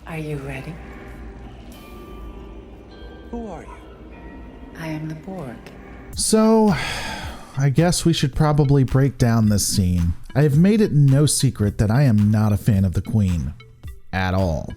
Are you ready? Who are you? I am the Borg. So, I guess we should probably break down this scene. I have made it no secret that I am not a fan of the Queen. At all.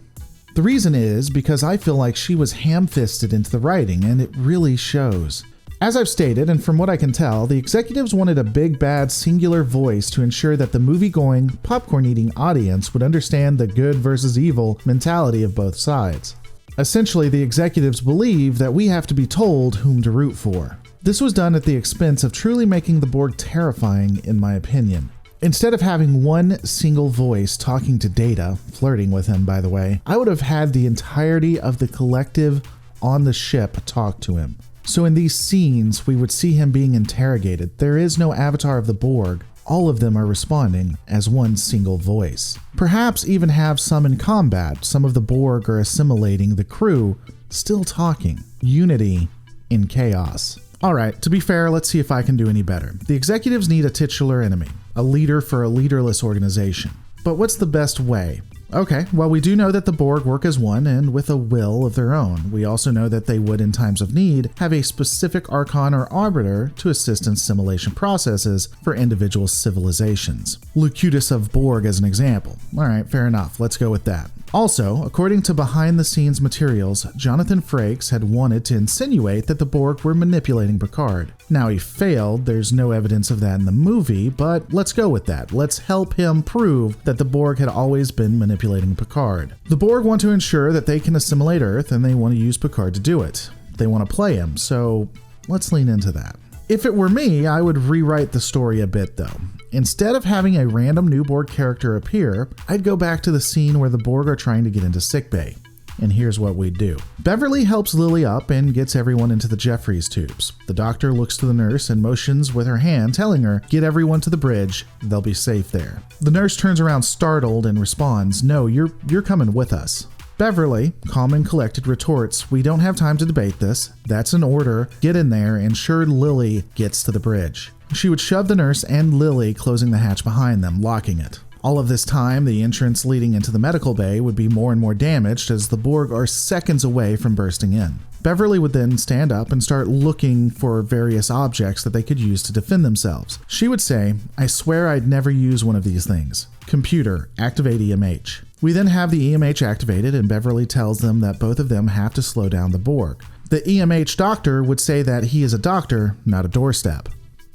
The reason is because I feel like she was ham-fisted into the writing, and it really shows. As I've stated, and from what I can tell, the executives wanted a big bad singular voice to ensure that the movie-going, popcorn-eating audience would understand the good versus evil mentality of both sides. Essentially, the executives believe that we have to be told whom to root for. This was done at the expense of truly making the Borg terrifying, in my opinion. Instead of having one single voice talking to Data, flirting with him by the way, I would have had the entirety of the collective on the ship talk to him. So in these scenes, we would see him being interrogated. There is no avatar of the Borg. All of them are responding as one single voice. Perhaps even have some in combat. Some of the Borg are assimilating the crew, still talking. Unity in chaos. Alright, to be fair, let's see if I can do any better. The executives need a titular enemy, a leader for a leaderless organization. But what's the best way? Okay, well, we do know that the Borg work as one and with a will of their own. We also know that they would, in times of need, have a specific Archon or Arbiter to assist in simulation processes for individual civilizations. Locutus of Borg as an example. Alright, fair enough, let's go with that. Also, according to behind-the-scenes materials, Jonathan Frakes had wanted to insinuate that the Borg were manipulating Picard. Now he failed, there's no evidence of that in the movie, but let's go with that. Let's help him prove that the Borg had always been manipulating Picard. The Borg want to ensure that they can assimilate Earth, and they want to use Picard to do it. They want to play him, so let's lean into that. If it were me, I would rewrite the story a bit though. Instead of having a random new Borg character appear, I'd go back to the scene where the Borg are trying to get into sickbay. And here's what we'd do. Beverly helps Lily up and gets everyone into the Jeffries tubes. The doctor looks to the nurse and motions with her hand, telling her, "Get everyone to the bridge, they'll be safe there." The nurse turns around startled and responds, "No, you're coming with us." Beverly, calm and collected, retorts, "We don't have time to debate this. That's an order. Get in there and ensure Lily gets to the bridge." She would shove the nurse and Lily, closing the hatch behind them, locking it. All of this time, the entrance leading into the medical bay would be more and more damaged as the Borg are seconds away from bursting in. Beverly would then stand up and start looking for various objects that they could use to defend themselves. She would say, "I swear I'd never use one of these things. Computer, activate EMH." We then have the EMH activated and Beverly tells them that both of them have to slow down the Borg. The EMH doctor would say that he is a doctor, not a doorstep.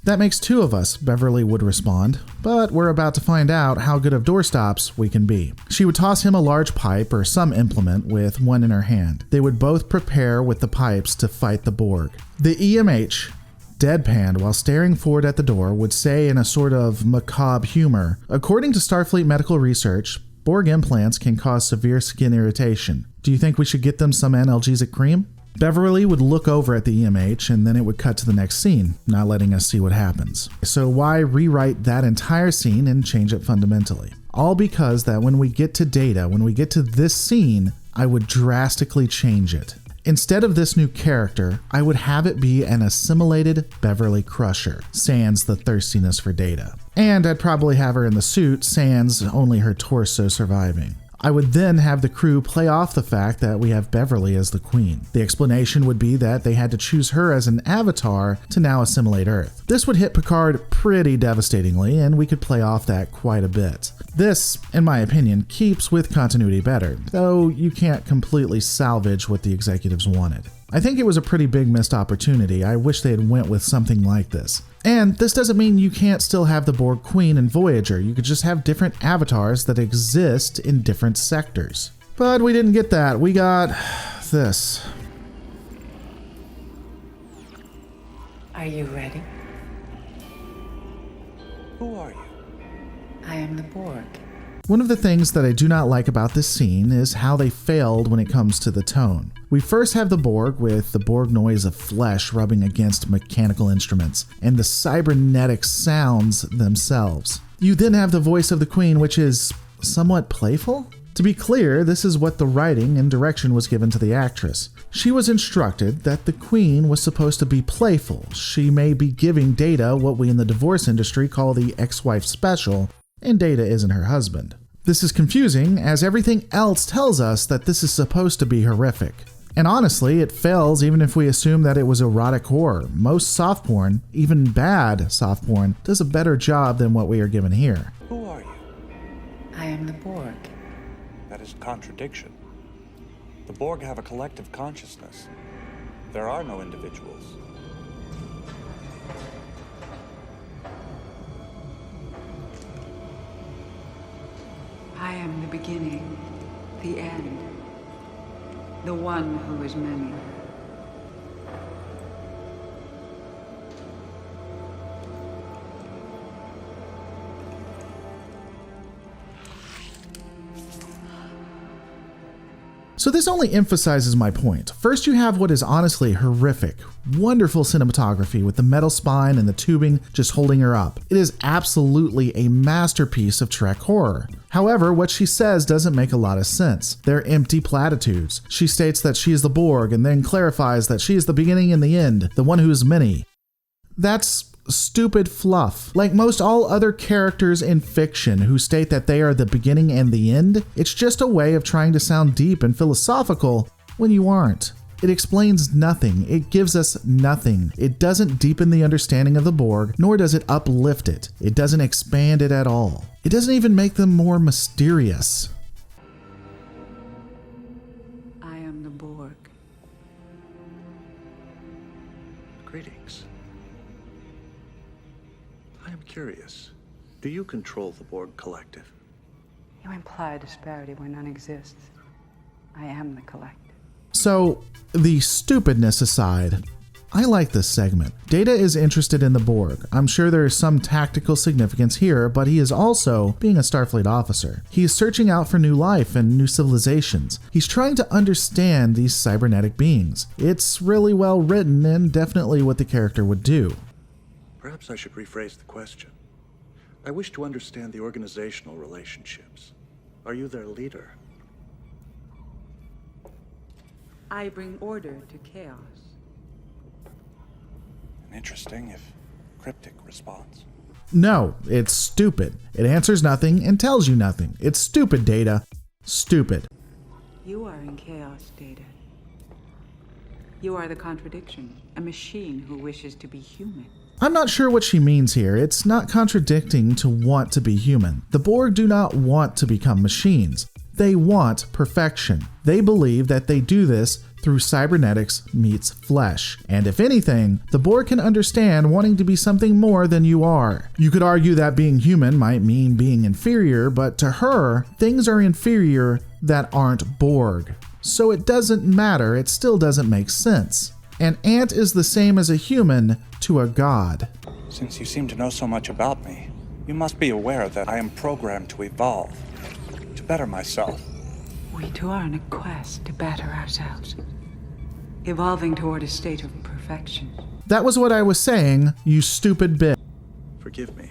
"That makes two of us," Beverly would respond, "but we're about to find out how good of doorstops we can be." She would toss him a large pipe or some implement with one in her hand. They would both prepare with the pipes to fight the Borg. The EMH, deadpanned while staring forward at the door, would say in a sort of macabre humor, "According to Starfleet medical research, Borg implants can cause severe skin irritation. Do you think we should get them some analgesic cream?" Beverly would look over at the EMH and then it would cut to the next scene, not letting us see what happens. So why rewrite that entire scene and change it fundamentally? All because that when we get to Data, when we get to this scene, I would drastically change it. Instead of this new character, I would have it be an assimilated Beverly Crusher, sans the thirstiness for Data. And I'd probably have her in the suit, sans only her torso surviving. I would then have the crew play off the fact that we have Beverly as the Queen. The explanation would be that they had to choose her as an avatar to now assimilate Earth. This would hit Picard pretty devastatingly, and we could play off that quite a bit. This, in my opinion, keeps with continuity better, though you can't completely salvage what the executives wanted. I think it was a pretty big missed opportunity. I wish they had went with something like this. And this doesn't mean you can't still have the Borg Queen and Voyager. You could just have different avatars that exist in different sectors. But we didn't get that. We got this. Are you ready? Who are you? I am the Borg. One of the things that I do not like about this scene is how they failed when it comes to the tone. We first have the Borg with the Borg noise of flesh rubbing against mechanical instruments and the cybernetic sounds themselves. You then have the voice of the Queen, which is somewhat playful. To be clear, this is what the writing and direction was given to the actress. She was instructed that the Queen was supposed to be playful. She may be giving Data what we in the divorce industry call the ex-wife special, and Data isn't her husband. This is confusing, as everything else tells us that this is supposed to be horrific. And honestly, it fails even if we assume that it was erotic horror. Most soft porn, even bad soft porn, does a better job than what we are given here. Who are you? I am the Borg. That is a contradiction. The Borg have a collective consciousness. There are no individuals. I am the beginning, the end, the one who is many. So this only emphasizes my point. First, you have what is honestly horrific, wonderful cinematography with the metal spine and the tubing just holding her up. It is absolutely a masterpiece of Trek horror. However, what she says doesn't make a lot of sense. They're empty platitudes. She states that she is the Borg and then clarifies that she is the beginning and the end, the one who is many. That's stupid fluff. Like most all other characters in fiction who state that they are the beginning and the end, it's just a way of trying to sound deep and philosophical when you aren't. It explains nothing. It gives us nothing. It doesn't deepen the understanding of the Borg, nor does it uplift it. It doesn't expand it at all. It doesn't even make them more mysterious. I am the Borg. Greetings. I am curious. Do you control the Borg Collective? You imply a disparity where none exists. I am the collective. So, the stupidness aside, I like this segment. Data is interested in the Borg. I'm sure there is some tactical significance here, but he is also being a Starfleet officer. He is searching out for new life and new civilizations. He's trying to understand these cybernetic beings. It's really well written and definitely what the character would do. Perhaps I should rephrase the question. I wish to understand the organizational relationships. Are you their leader? I bring order to chaos. An interesting, if cryptic, response. No, it's stupid. It answers nothing and tells you nothing. It's stupid, Data. Stupid. You are in chaos, Data. You are the contradiction, a machine who wishes to be human. I'm not sure what she means here. It's not contradicting to want to be human. The Borg do not want to become machines. They want perfection. They believe that they do this through cybernetics meets flesh. And if anything, the Borg can understand wanting to be something more than you are. You could argue that being human might mean being inferior, but to her, things are inferior that aren't Borg. So it doesn't matter, it still doesn't make sense. An ant is the same as a human to a god. Since you seem to know so much about me, you must be aware that I am programmed to evolve, to better myself. We too are on a quest to better ourselves, evolving toward a state of perfection. That was what I was saying, you stupid bitch. Forgive me,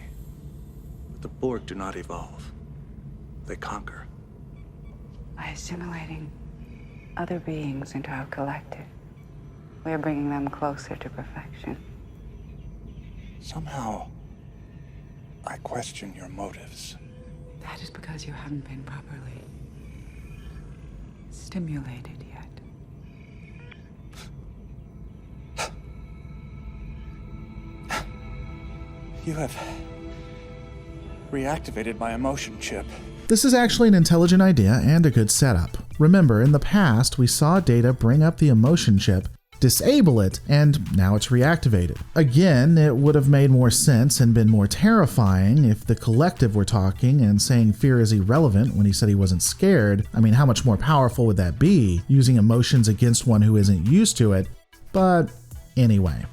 but the Borg do not evolve. They conquer. By assimilating other beings into our collective, we are bringing them closer to perfection. Somehow, I question your motives. That is because you haven't been properly stimulated yet. You have reactivated my emotion chip. This is actually an intelligent idea and a good setup. Remember, in the past, we saw Data bring up the emotion chip, disable it, and now it's reactivated. Again, it would have made more sense and been more terrifying if the collective were talking and saying fear is irrelevant when he said he wasn't scared. I mean, how much more powerful would that be, using emotions against one who isn't used to it? But anyway.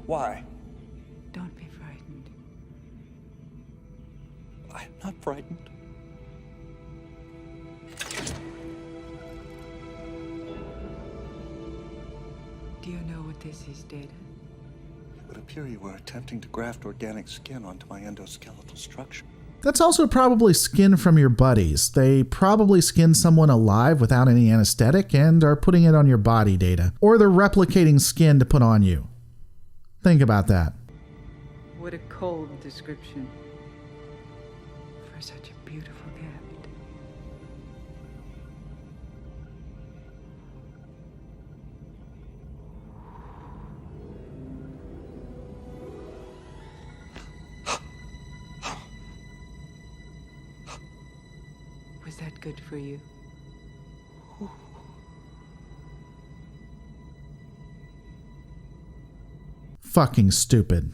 Why? Don't be frightened. I'm not frightened. Do you know what this is, Data? It would appear you were attempting to graft organic skin onto my endoskeletal structure. That's also probably skin from your buddies. They probably skinned someone alive without any anesthetic and are putting it on your body, Data. Or they're replicating skin to put on you. Think about that. What a cold description for such a beautiful gift. Was that good for you? Fucking stupid.